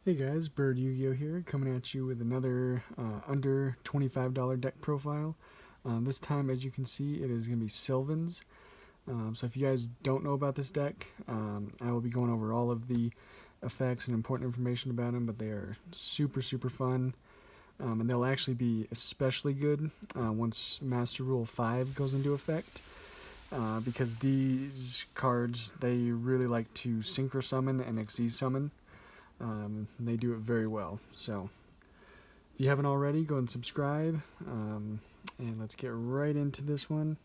Hey guys, Bird Yu-Gi-Oh here, coming at you with another under $25 deck profile. This time, as you can see, it is going to be Sylvan's. So if you guys don't know about this deck, I will be going over all of the effects and important information about them, but they are super fun. And they'll actually be especially good once Master Rule 5 goes into effect. Because these cards, they really like to Synchro Summon and XZ Summon. They do it very well. So if you haven't already, go and subscribe. And let's get right into this one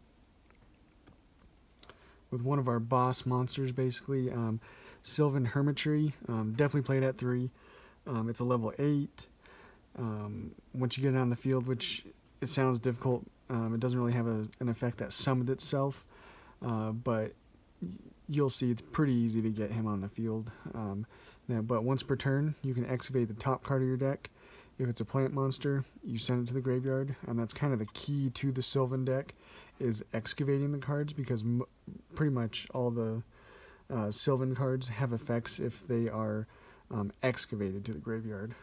with one of our boss monsters, basically. Sylvan Hermitry. Definitely played at 3. It's a level 8. Once you get it on the field, which it sounds difficult, it doesn't really have an effect that summoned itself. But you'll see it's pretty easy to get him on the field. But once per turn, you can excavate the top card of your deck. If it's a plant monster, you send it to the graveyard, and that's kind of the key to the Sylvan deck, is excavating the cards, because pretty much all the Sylvan cards have effects if they are excavated to the graveyard.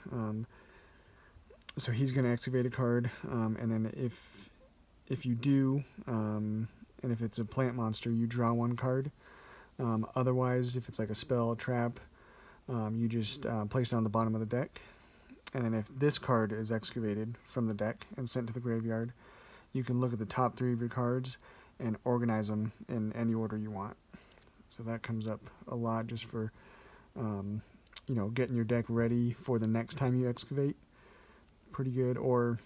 So he's going to excavate a card, and then if you do, and if it's a plant monster, you draw one card. Otherwise, if it's like a spell, a trap, you just place it on the bottom of the deck. And then if this card is excavated from the deck and sent to the graveyard, you can look at the top 3 of your cards and organize them in any order you want. So that comes up a lot just for, getting your deck ready for the next time you excavate. Pretty good. Or,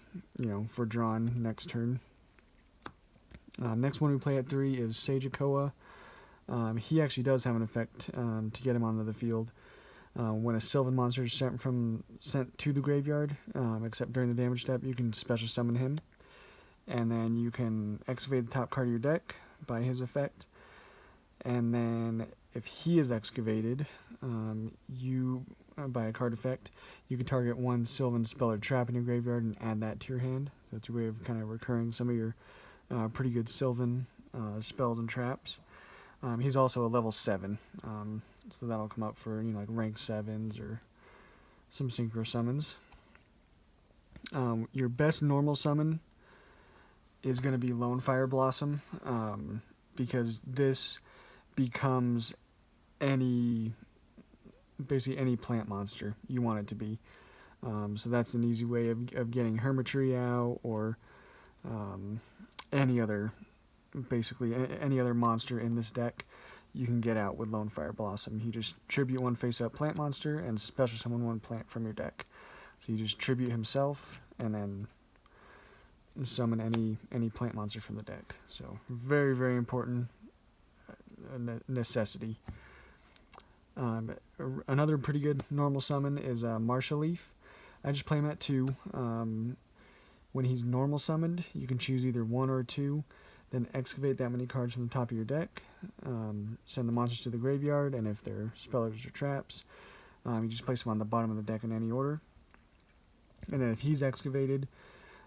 for drawn next turn. Next one we play at 3 is Yugioh. He actually does have an effect to get him onto the field. When a Sylvan monster is sent to the graveyard, except during the damage step, you can special summon him. And then you can excavate the top card of your deck by his effect. And then if he is excavated, by a card effect, you can target one Sylvan spell or trap in your graveyard and add that to your hand. So it's a way of kind of recurring some of your pretty good Sylvan spells and traps. He's also a level 7, so that'll come up for like rank 7s or some Synchro summons. Your best normal summon is going to be Lone Fire Blossom, because this becomes basically any plant monster you want it to be. So that's an easy way of getting Hermitry out, or any other monster in this deck you can get out with Lone Fire Blossom. You just tribute one face-up plant monster and special summon one plant from your deck. So you just tribute himself and then summon any plant monster from the deck. So very important necessity. Another pretty good normal summon is Marshall Leaf. I just play him at 2. When he's normal summoned, you can choose either 1 or 2, then excavate that many cards from the top of your deck, send the monsters to the graveyard, and if they're spellers or traps, you just place them on the bottom of the deck in any order. And then if he's excavated,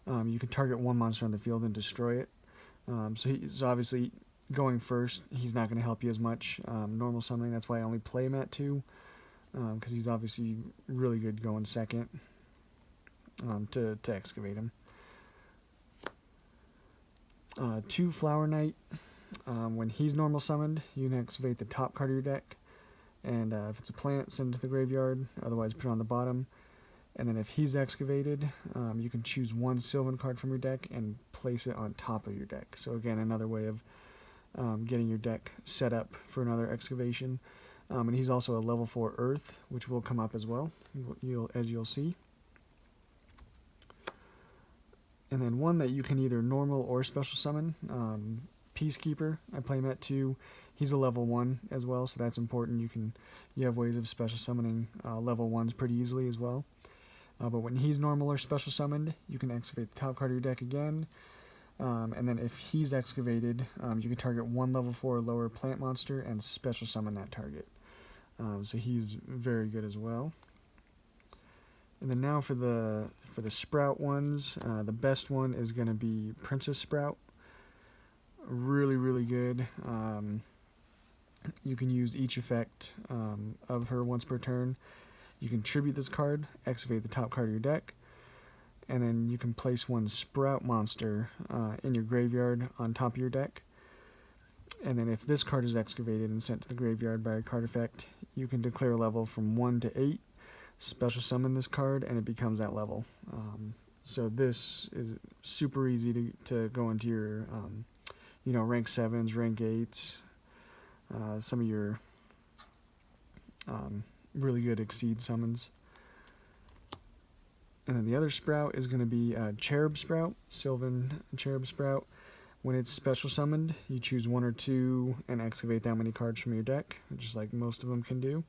you can target one monster on the field and destroy it. So he's obviously going first. He's not going to help you as much normal summoning. That's why I only play him at 2, because he's obviously really good going second to excavate him. 2 Flower Knight. When he's normal summoned, you can excavate the top card of your deck, and if it's a plant, send it to the graveyard, otherwise put it on the bottom. And then if he's excavated, you can choose one Sylvan card from your deck and place it on top of your deck. So again, another way of getting your deck set up for another excavation. And he's also a level 4 Earth, which will come up as well, as you'll see. And then one that you can either normal or special summon, Peacekeeper. I play him at 2. He's a level 1 as well, so that's important. You have ways of special summoning level 1s pretty easily as well. But when he's normal or special summoned, you can excavate the top card of your deck again. And then if he's excavated, you can target one level 4 or lower plant monster and special summon that target. So he's very good as well. And then now for the Sprout ones, the best one is going to be Princess Sprout. Really good. You can use each effect of her once per turn. You can tribute this card, excavate the top card of your deck, and then you can place one Sprout monster in your graveyard on top of your deck. And then if this card is excavated and sent to the graveyard by a card effect, you can declare a level from 1 to 8, special summon this card, and it becomes that level. So this is super easy to go into your, rank 7s, rank 8s, some of your really good Exceed summons. And then the other Sprout is going to be Cherub Sprout, Sylvan Cherub Sprout. When it's special summoned, you choose 1 or 2 and excavate that many cards from your deck, just like most of them can do.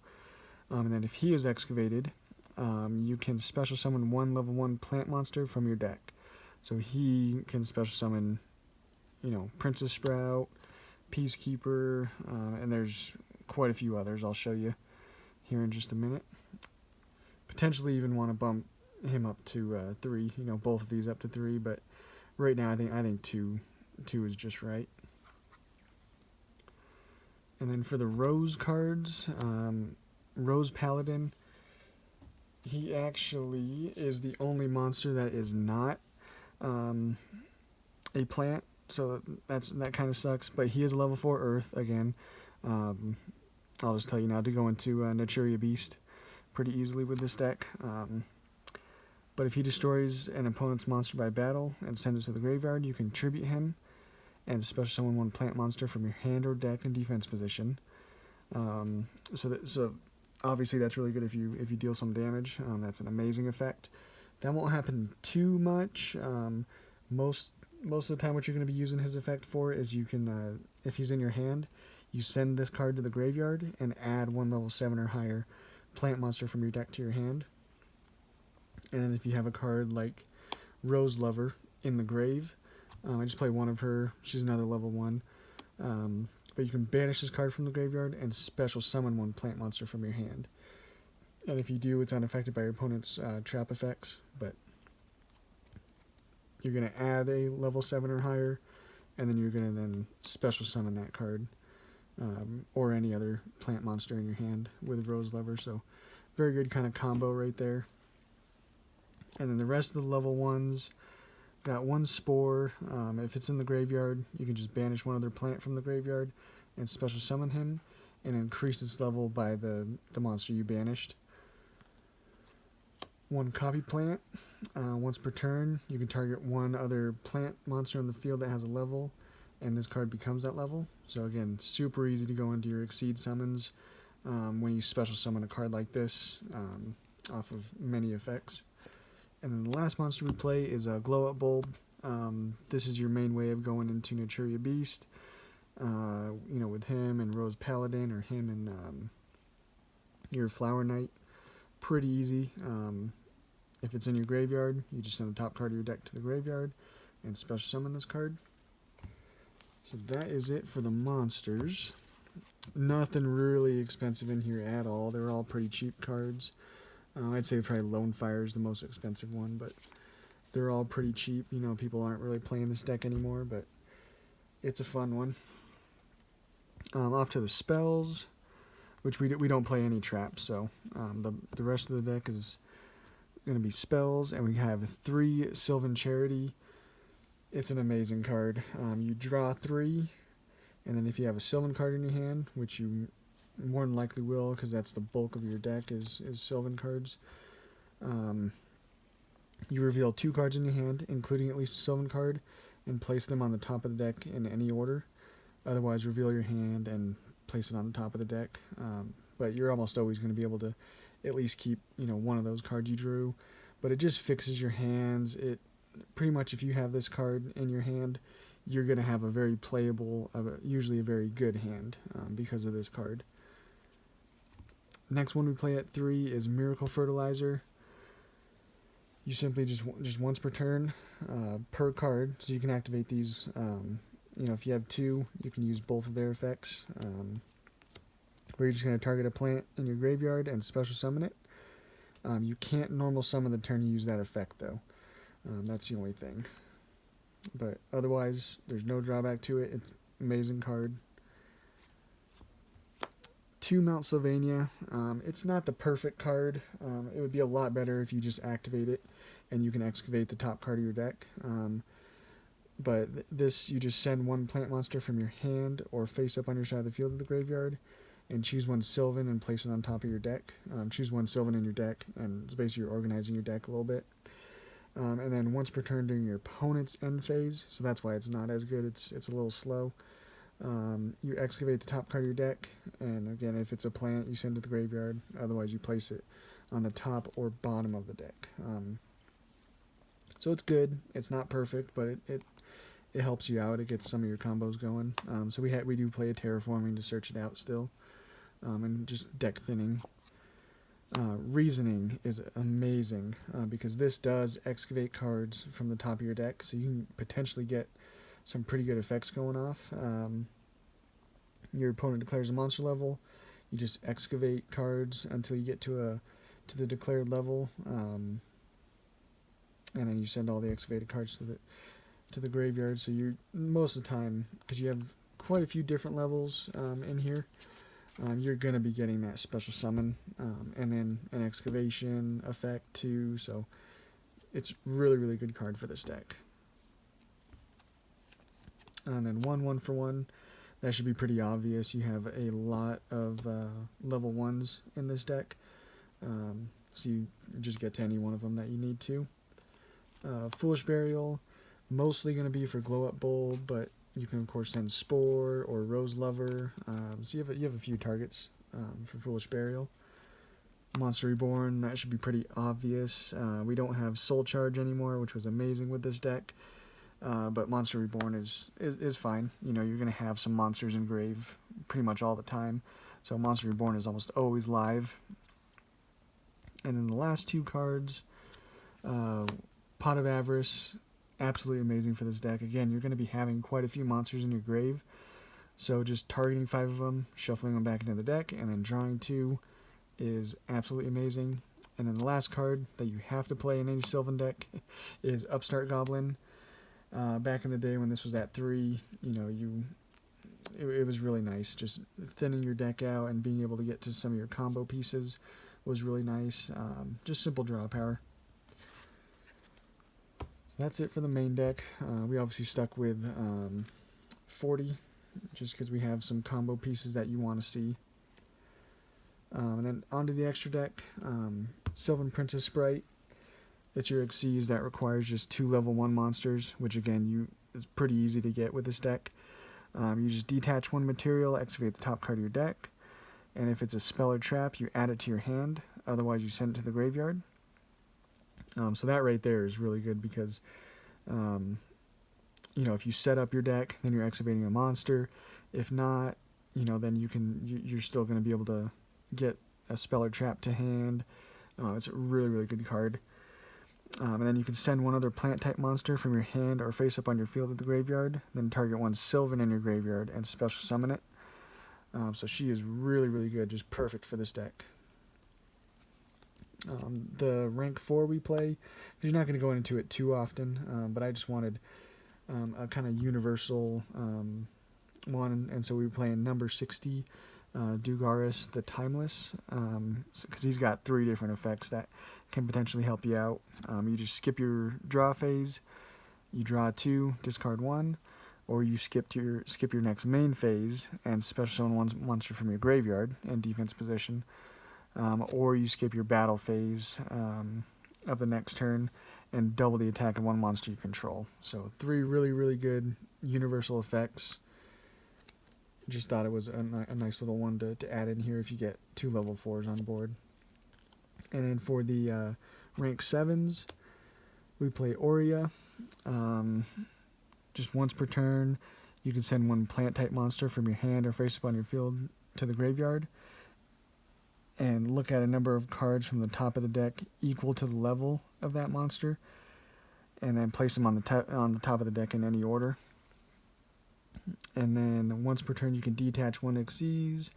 And then if he is excavated, you can special summon 1 level 1 plant monster from your deck. So he can special summon, Princess Sprout, Peacekeeper, and there's quite a few others I'll show you here in just a minute. Potentially even want to bump him up to 3, both of these up to 3, but right now I think 2 is just right. And then for the Rose cards, Rose Paladin, he actually is the only monster that is not a plant, so that kind of sucks, but he is level 4 Earth again. I'll just tell you now to go into Naturia Beast pretty easily with this deck. But if he destroys an opponent's monster by battle and sends it to the graveyard, you can tribute him and special summon 1 plant monster from your hand or deck in defense position. So obviously that's really good if you deal some damage. That's an amazing effect. That won't happen too much. Most of the time what you're going to be using his effect for is you can, if he's in your hand, you send this card to the graveyard and add 1 level 7 or higher plant monster from your deck to your hand. And then if you have a card like Rose Lover in the grave, I just play 1 of her. She's another level 1. But you can banish this card from the graveyard and special summon 1 plant monster from your hand. And if you do, it's unaffected by your opponent's trap effects. But you're going to add a level 7 or higher, and then you're going to then special summon that card. Or any other plant monster in your hand with Rose Lover. So very good kind of combo right there. And then the rest of the level 1s got 1 Spore. If it's in the graveyard, you can just banish 1 other plant from the graveyard and special summon him and increase its level by the monster you banished. 1 Copy Plant. Once per turn, you can target 1 other plant monster in the field that has a level, and this card becomes that level. So again, super easy to go into your Exceed summons when you special summon a card like this off of many effects. And then the last monster we play is a Glow Up Bulb. This is your main way of going into Naturia Beast. With him and Rose Paladin, or him and your Flower Knight. Pretty easy. If it's in your graveyard, you just send the top card of your deck to the graveyard and special summon this card. So that is it for the monsters. Nothing really expensive in here at all. They're all pretty cheap cards. I'd say probably Lone Fire is the most expensive one, but they're all pretty cheap. People aren't really playing this deck anymore, but it's a fun one. Off to the spells, which we don't play any traps, so the rest of the deck is going to be spells, and we have 3 Sylvan Charity. It's an amazing card. You draw 3, and then if you have a Sylvan card in your hand, which you more than likely will, because that's the bulk of your deck is Sylvan cards, you reveal 2 cards in your hand, including at least a Sylvan card, and place them on the top of the deck in any order. Otherwise, reveal your hand and place it on the top of the deck. But you're almost always going to be able to at least keep, one of those cards you drew. But it just fixes your hands. It pretty much, if you have this card in your hand, you're going to have a very playable, usually a very good hand because of this card. Next one we play at 3 is Miracle Fertilizer. You simply just once per turn, per card, so you can activate these. If you have 2, you can use both of their effects. Where you're just going to target a plant in your graveyard and special summon it. You can't normal summon the turn you use that effect, though. That's the only thing. But otherwise, there's no drawback to it. It's an amazing card. 2 Mount Sylvania. It's not the perfect card. It would be a lot better if you just activate it and you can excavate the top card of your deck. But this, you just send 1 plant monster from your hand or face up on your side of the field to the graveyard, and choose 1 Sylvan and place it on top of your deck. Choose 1 Sylvan in your deck, and it's basically you're organizing your deck a little bit. And then once per turn during your opponent's end phase, so that's why it's not as good. It's a little slow. You excavate the top card of your deck, and again, if it's a plant, you send it to the graveyard. Otherwise, you place it on the top or bottom of the deck. So it's good. It's not perfect, but it helps you out. It gets some of your combos going. So we do play a terraforming to search it out still, and just deck thinning. Reasoning is amazing because this does excavate cards from the top of your deck, so you can potentially get some pretty good effects going off. Your opponent declares a monster level. You just excavate cards until you get to the declared level, and then you send all the excavated cards to the graveyard. So you're most of the time, because you have quite a few different levels in here, you're gonna be getting that special summon, and then an excavation effect too. So it's really good card for this deck. And then 1 for 1. That should be pretty obvious. You have a lot of level 1s in this deck, so you just get to any one of them that you need to. Foolish Burial, mostly going to be for Glow Up Bulb, but you can of course send Spore or Rose Lover. So you have a few targets for Foolish Burial. Monster Reborn, that should be pretty obvious. We don't have Soul Charge anymore, which was amazing with this deck. But Monster Reborn is fine. You know, you're going to have some monsters in grave pretty much all the time. So Monster Reborn is almost always live. And then the last 2 cards, Pot of Avarice, absolutely amazing for this deck. Again, you're going to be having quite a few monsters in your grave. So just targeting 5 of them, shuffling them back into the deck, and then drawing 2 is absolutely amazing. And then the last card that you have to play in any Sylvan deck is Upstart Goblin. Back in the day when this was at 3, you know, it was really nice. Just thinning your deck out and being able to get to some of your combo pieces was really nice. Just simple draw power. So that's it for the main deck. We obviously stuck with 40, just because we have some combo pieces that you want to see. And then onto the extra deck, Sylvan Princess Sprite. It's your Xyz that requires just 2 level 1 monsters, which again, it's pretty easy to get with this deck. You just detach 1 material, excavate the top card of your deck, and if it's a spell or trap, you add it to your hand. Otherwise, you send it to the graveyard. So that right there is really good because, you know, if you set up your deck, then you're excavating a monster. If not, you know, then you're still going to be able to get a spell or trap to hand. It's a really good card. And then you can send 1 other plant type monster from your hand or face up on your field to the graveyard. Then target 1 Sylvan in your graveyard and special summon it. So she is really good, just perfect for this deck. The rank 4 we play, you're not going to go into it too often, but I just wanted a kind of universal one, and so we were playing number 60, Dugaris the Timeless, because he's got 3 different effects that can potentially help you out. You just skip your draw phase, you draw 2, discard 1, or you skip your next main phase and special summon 1 monster from your graveyard in defense position, or you skip your battle phase of the next turn and double the attack of 1 monster you control. So 3 really good universal effects. Just thought it was a nice little one to add in here if you get 2 level 4s on board. And then for the rank 7s, we play Aurea. Just once per turn, you can send 1 plant type monster from your hand or face up on your field to the graveyard, and look at a number of cards from the top of the deck equal to the level of that monster, and then place them on the top of the deck in any order. And then once per turn, you can detach 1 Xyz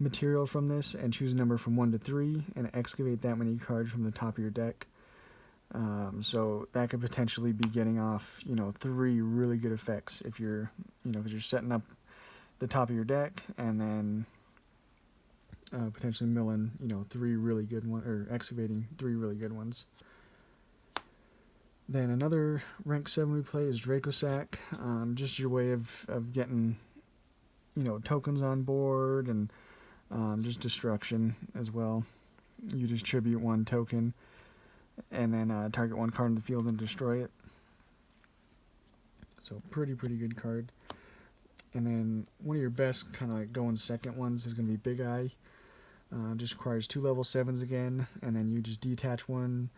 material from this and choose a number from 1 to 3 and excavate that many cards from the top of your deck. So that could potentially be getting off, you know, 3 really good effects if you're, you know, because you're setting up the top of your deck, and then potentially milling, 3 really good ones, or excavating 3 really good ones. Then another rank 7 we play is Dracosack. Just your way of getting, tokens on board, and just destruction as well. You distribute 1 token, and then target 1 card in the field and destroy it. So pretty good card. And then one of your best kind of like going second ones is going to be Big Eye. Just requires 2 level 7s again, and then you just detach 1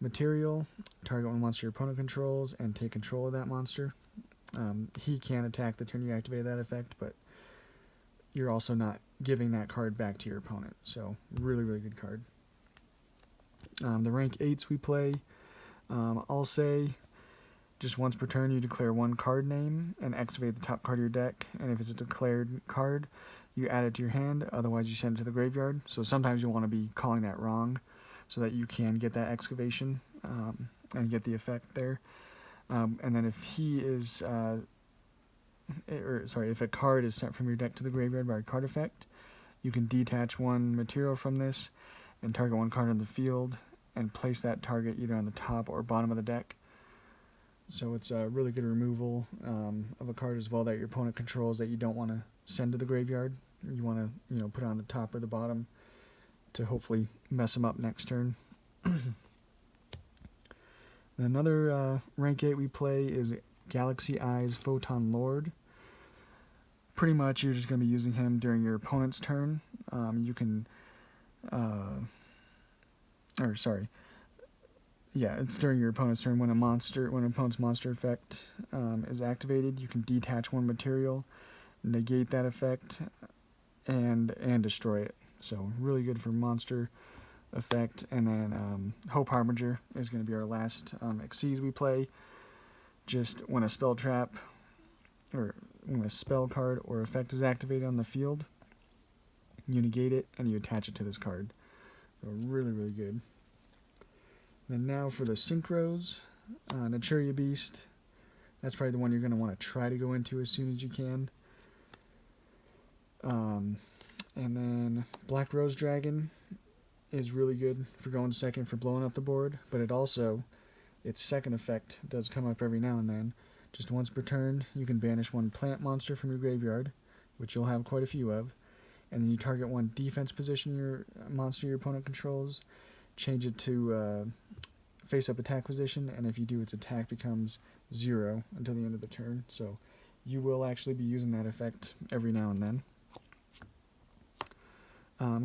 material, target 1 monster your opponent controls, and take control of that monster. He can attack the turn you activate that effect, but you're also not giving that card back to your opponent. So really good card. The rank 8s we play, I'll say just once per turn you declare 1 card name and excavate the top card of your deck, and if it's a declared card you add it to your hand, otherwise you send it to the graveyard. So sometimes you'll want to be calling that wrong so that you can get that excavation and get the effect there. And then if he is, if a card is sent from your deck to the graveyard by a card effect, you can detach 1 material from this and target 1 card on the field and place that target either on the top or bottom of the deck. So it's a really good removal of a card as well that your opponent controls that you don't want to send to the graveyard. You want to, put it on the top or the bottom to hopefully mess them up next turn. Another rank 8 we play is Galaxy Eyes Photon Lord. Pretty much you're just going to be using him during your opponent's turn. You can, it's during your opponent's turn when an opponent's monster effect is activated. You can detach 1 material, negate that effect, and destroy it. So really good for monster effect. And then Hope Harbinger is going to be our last Xyz we play. Just when a spell trap or when a spell card or effect is activated on the field, you negate it and you attach it to this card. So really good. Then now for the synchros, Naturia Beast. That's probably the one you're going to want to try to go into as soon as you can. And then Black Rose Dragon is really good for going second for blowing up the board, but its second effect does come up every now and then. Just once per turn, you can banish 1 plant monster from your graveyard, which you'll have quite a few of, and then you target 1 defense position your monster your opponent controls, change it to face-up attack position, and if you do, its attack becomes 0 until the end of the turn. So you will actually be using that effect every now and then.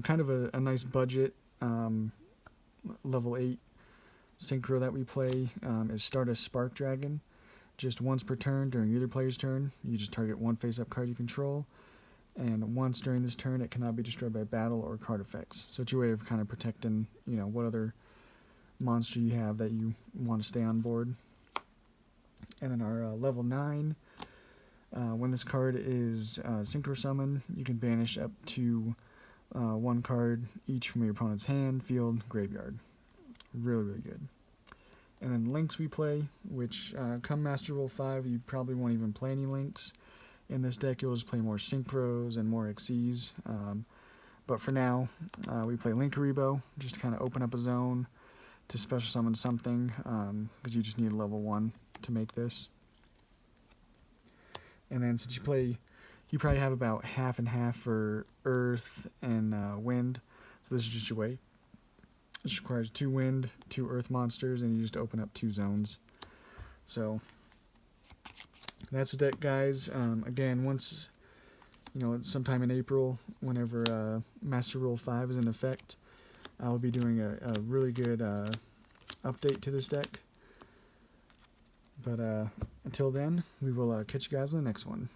Kind of a nice budget level 8 synchro that we play is Stardust Spark Dragon. Just once per turn during either player's turn, you just target 1 face-up card you control, and once during this turn it cannot be destroyed by battle or card effects. So it's your way of kind of protecting, what other monster you have that you want to stay on board. And then our level 9, when this card is Synchro Summon, you can banish up to 1 card each from your opponent's hand, field, graveyard. Really good. And then links we play, which come Master Rule 5, you probably won't even play any links. In this deck, you'll just play more Synchros and more Xyz. But for now, we play Linkaribo, just to kind of open up a zone to special summon something, because you just need a level 1 to make this. And then since you probably have about half and half for Earth and Wind, so this is just your way. This requires 2 Wind, 2 Earth monsters, and you just open up 2 zones. So that's the deck, guys. Again, once, sometime in April, whenever Master Rule 5 is in effect, I'll be doing a really good update to this deck. But until then, we will catch you guys in the next one.